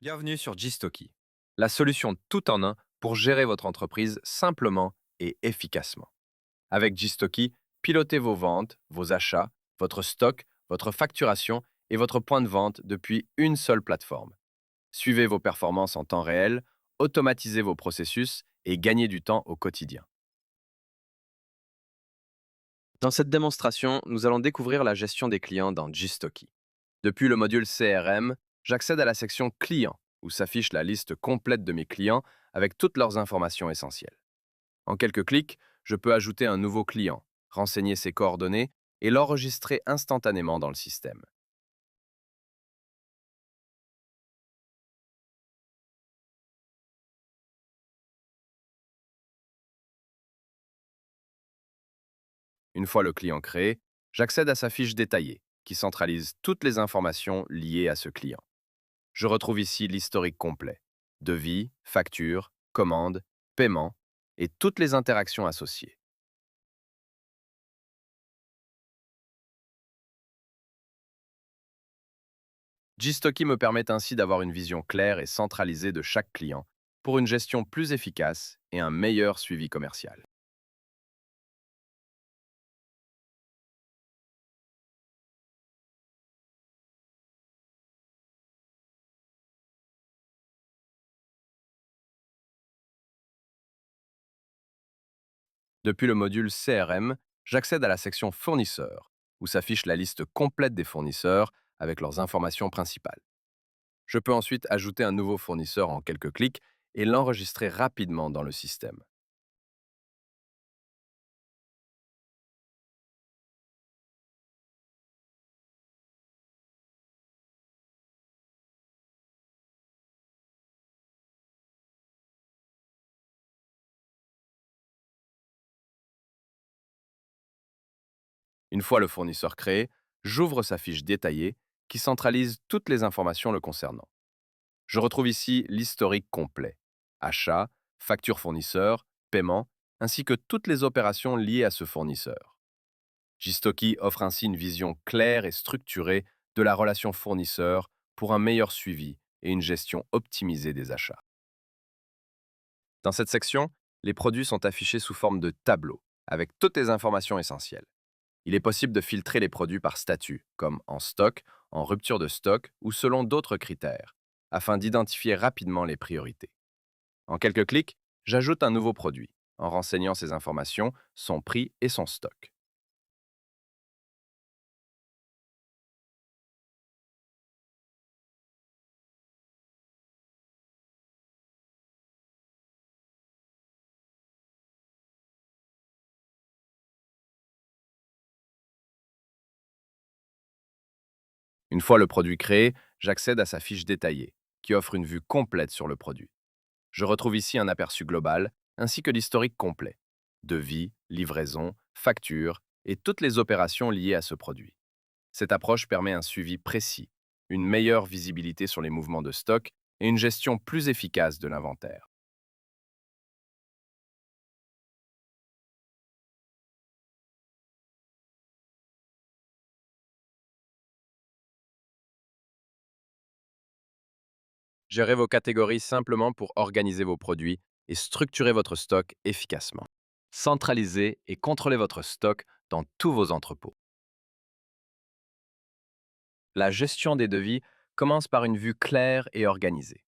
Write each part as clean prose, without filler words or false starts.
Bienvenue sur Gstocky, la solution tout en un pour gérer votre entreprise simplement et efficacement. Avec Gstocky, pilotez vos ventes, vos achats, votre stock, votre facturation et votre point de vente depuis une seule plateforme. Suivez vos performances en temps réel, automatisez vos processus et gagnez du temps au quotidien. Dans cette démonstration, nous allons découvrir la gestion des clients dans Gstocky. Depuis le module CRM, j'accède à la section Clients, où s'affiche la liste complète de mes clients avec toutes leurs informations essentielles. En quelques clics, je peux ajouter un nouveau client, renseigner ses coordonnées et l'enregistrer instantanément dans le système. Une fois le client créé, j'accède à sa fiche détaillée, qui centralise toutes les informations liées à ce client. Je retrouve ici l'historique complet, devis, factures, commandes, paiements et toutes les interactions associées. Gstocky me permet ainsi d'avoir une vision claire et centralisée de chaque client pour une gestion plus efficace et un meilleur suivi commercial. Depuis le module CRM, j'accède à la section Fournisseurs, où s'affiche la liste complète des fournisseurs avec leurs informations principales. Je peux ensuite ajouter un nouveau fournisseur en quelques clics et l'enregistrer rapidement dans le système. Une fois le fournisseur créé, j'ouvre sa fiche détaillée qui centralise toutes les informations le concernant. Je retrouve ici l'historique complet, achats, factures fournisseurs, paiements, ainsi que toutes les opérations liées à ce fournisseur. Gistoki offre ainsi une vision claire et structurée de la relation fournisseur pour un meilleur suivi et une gestion optimisée des achats. Dans cette section, les produits sont affichés sous forme de tableau, avec toutes les informations essentielles. Il est possible de filtrer les produits par statut, comme en stock, en rupture de stock ou selon d'autres critères, afin d'identifier rapidement les priorités. En quelques clics, j'ajoute un nouveau produit, en renseignant ces informations, son prix et son stock. Une fois le produit créé, j'accède à sa fiche détaillée, qui offre une vue complète sur le produit. Je retrouve ici un aperçu global, ainsi que l'historique complet, devis, livraison, facture et toutes les opérations liées à ce produit. Cette approche permet un suivi précis, une meilleure visibilité sur les mouvements de stock et une gestion plus efficace de l'inventaire. Gérez vos catégories simplement pour organiser vos produits et structurer votre stock efficacement. Centralisez et contrôlez votre stock dans tous vos entrepôts. La gestion des devis commence par une vue claire et organisée.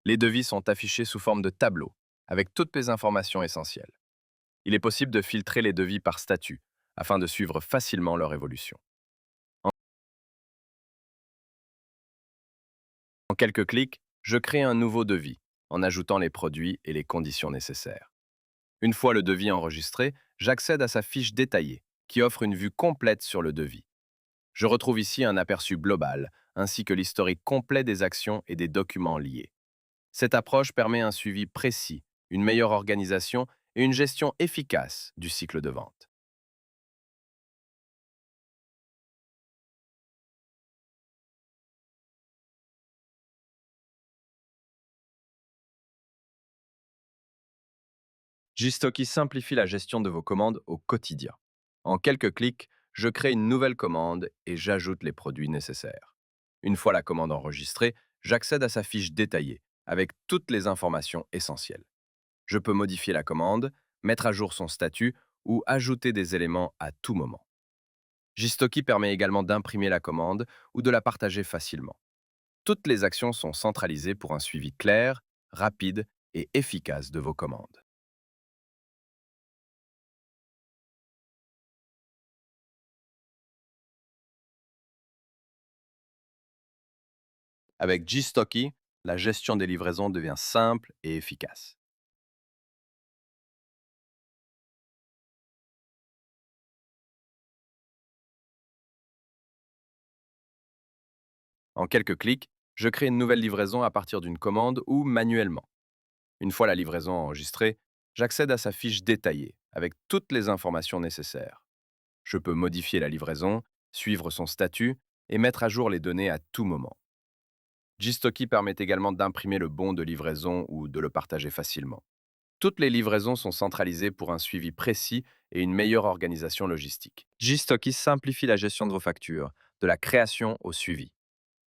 Les devis sont affichés sous forme de tableau, avec toutes les informations essentielles. Il est possible de filtrer les devis par statut, afin de suivre facilement leur évolution. En en quelques clics, je crée un nouveau devis, en ajoutant les produits et les conditions nécessaires. Une fois le devis enregistré, j'accède à sa fiche détaillée, qui offre une vue complète sur le devis. Je retrouve ici un aperçu global, ainsi que l'historique complet des actions et des documents liés. Cette approche permet un suivi précis, une meilleure organisation et une gestion efficace du cycle de vente. Gstocky simplifie la gestion de vos commandes au quotidien. En quelques clics, je crée une nouvelle commande et j'ajoute les produits nécessaires. Une fois la commande enregistrée, j'accède à sa fiche détaillée, avec toutes les informations essentielles. Je peux modifier la commande, mettre à jour son statut ou ajouter des éléments à tout moment. Gistoki permet également d'imprimer la commande ou de la partager facilement. Toutes les actions sont centralisées pour un suivi clair, rapide et efficace de vos commandes. Avec Gstocky, la gestion des livraisons devient simple et efficace. En quelques clics, je crée une nouvelle livraison à partir d'une commande ou manuellement. Une fois la livraison enregistrée, j'accède à sa fiche détaillée avec toutes les informations nécessaires. Je peux modifier la livraison, suivre son statut et mettre à jour les données à tout moment. Gstocky permet également d'imprimer le bon de livraison ou de le partager facilement. Toutes les livraisons sont centralisées pour un suivi précis et une meilleure organisation logistique. Gstocky simplifie la gestion de vos factures, de la création au suivi.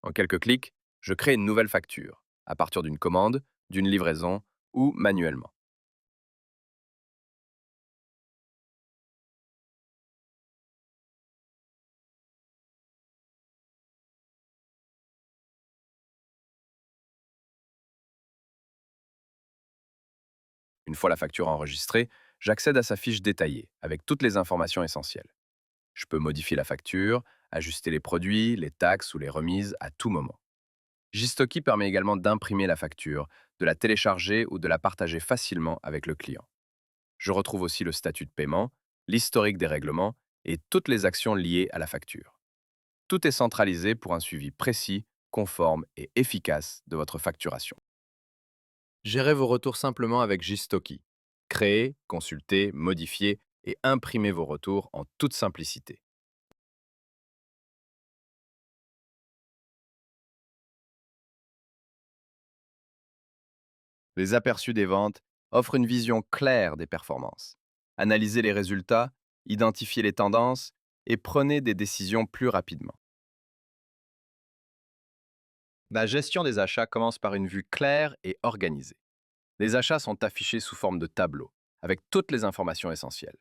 En quelques clics, je crée une nouvelle facture, à partir d'une commande, d'une livraison ou manuellement. Une fois la facture enregistrée, j'accède à sa fiche détaillée, avec toutes les informations essentielles. Je peux modifier la facture, ajuster les produits, les taxes ou les remises à tout moment. Gistocky permet également d'imprimer la facture, de la télécharger ou de la partager facilement avec le client. Je retrouve aussi le statut de paiement, l'historique des règlements et toutes les actions liées à la facture. Tout est centralisé pour un suivi précis, conforme et efficace de votre facturation. Gérez vos retours simplement avec Gistocky. Créez, consultez, modifiez et imprimez vos retours en toute simplicité. Les aperçus des ventes offrent une vision claire des performances. Analysez les résultats, identifiez les tendances et prenez des décisions plus rapidement. La gestion des achats commence par une vue claire et organisée. Les achats sont affichés sous forme de tableau, avec toutes les informations essentielles.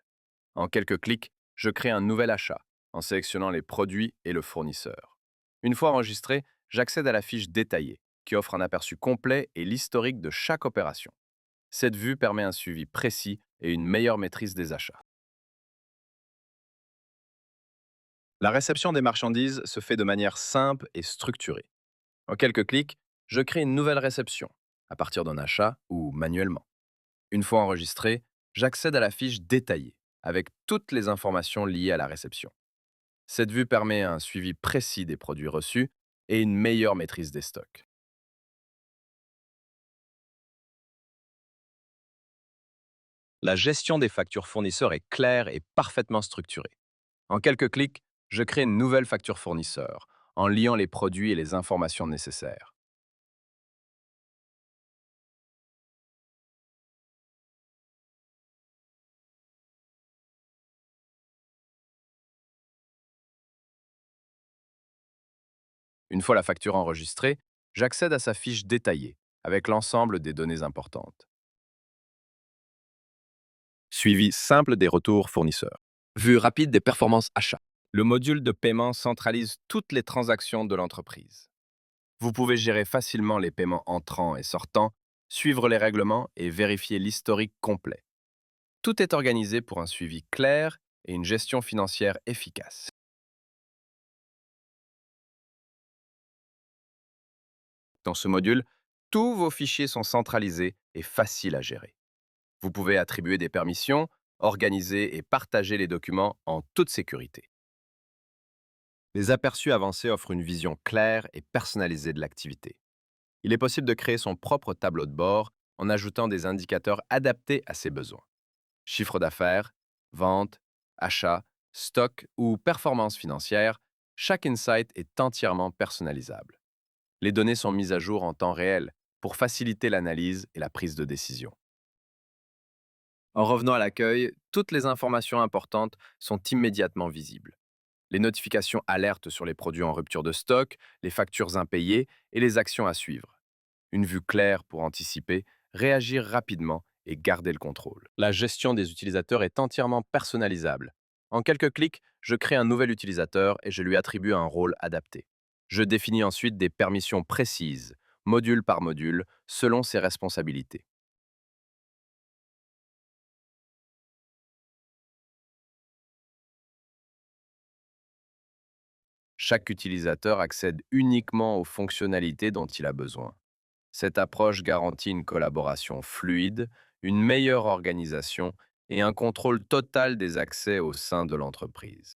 En quelques clics, je crée un nouvel achat en sélectionnant les produits et le fournisseur. Une fois enregistré, j'accède à la fiche détaillée, qui offre un aperçu complet et l'historique de chaque opération. Cette vue permet un suivi précis et une meilleure maîtrise des achats. La réception des marchandises se fait de manière simple et structurée. En quelques clics, je crée une nouvelle réception, à partir d'un achat ou manuellement. Une fois enregistré, j'accède à la fiche détaillée, avec toutes les informations liées à la réception. Cette vue permet un suivi précis des produits reçus et une meilleure maîtrise des stocks. La gestion des factures fournisseurs est claire et parfaitement structurée. En quelques clics, je crée une nouvelle facture fournisseur en liant les produits et les informations nécessaires. Une fois la facture enregistrée, j'accède à sa fiche détaillée avec l'ensemble des données importantes. Suivi simple des retours fournisseurs. Vue rapide des performances achats. Le module de paiement centralise toutes les transactions de l'entreprise. Vous pouvez gérer facilement les paiements entrants et sortants, suivre les règlements et vérifier l'historique complet. Tout est organisé pour un suivi clair et une gestion financière efficace. Dans ce module, tous vos fichiers sont centralisés et faciles à gérer. Vous pouvez attribuer des permissions, organiser et partager les documents en toute sécurité. Les aperçus avancés offrent une vision claire et personnalisée de l'activité. Il est possible de créer son propre tableau de bord en ajoutant des indicateurs adaptés à ses besoins. Chiffre d'affaires, vente, achat, stock ou performance financière, chaque insight est entièrement personnalisable. Les données sont mises à jour en temps réel pour faciliter l'analyse et la prise de décision. En revenant à l'accueil, toutes les informations importantes sont immédiatement visibles. Les notifications alertent sur les produits en rupture de stock, les factures impayées et les actions à suivre. Une vue claire pour anticiper, réagir rapidement et garder le contrôle. La gestion des utilisateurs est entièrement personnalisable. En quelques clics, je crée un nouvel utilisateur et je lui attribue un rôle adapté. Je définis ensuite des permissions précises, module par module, selon ses responsabilités. Chaque utilisateur accède uniquement aux fonctionnalités dont il a besoin. Cette approche garantit une collaboration fluide, une meilleure organisation et un contrôle total des accès au sein de l'entreprise.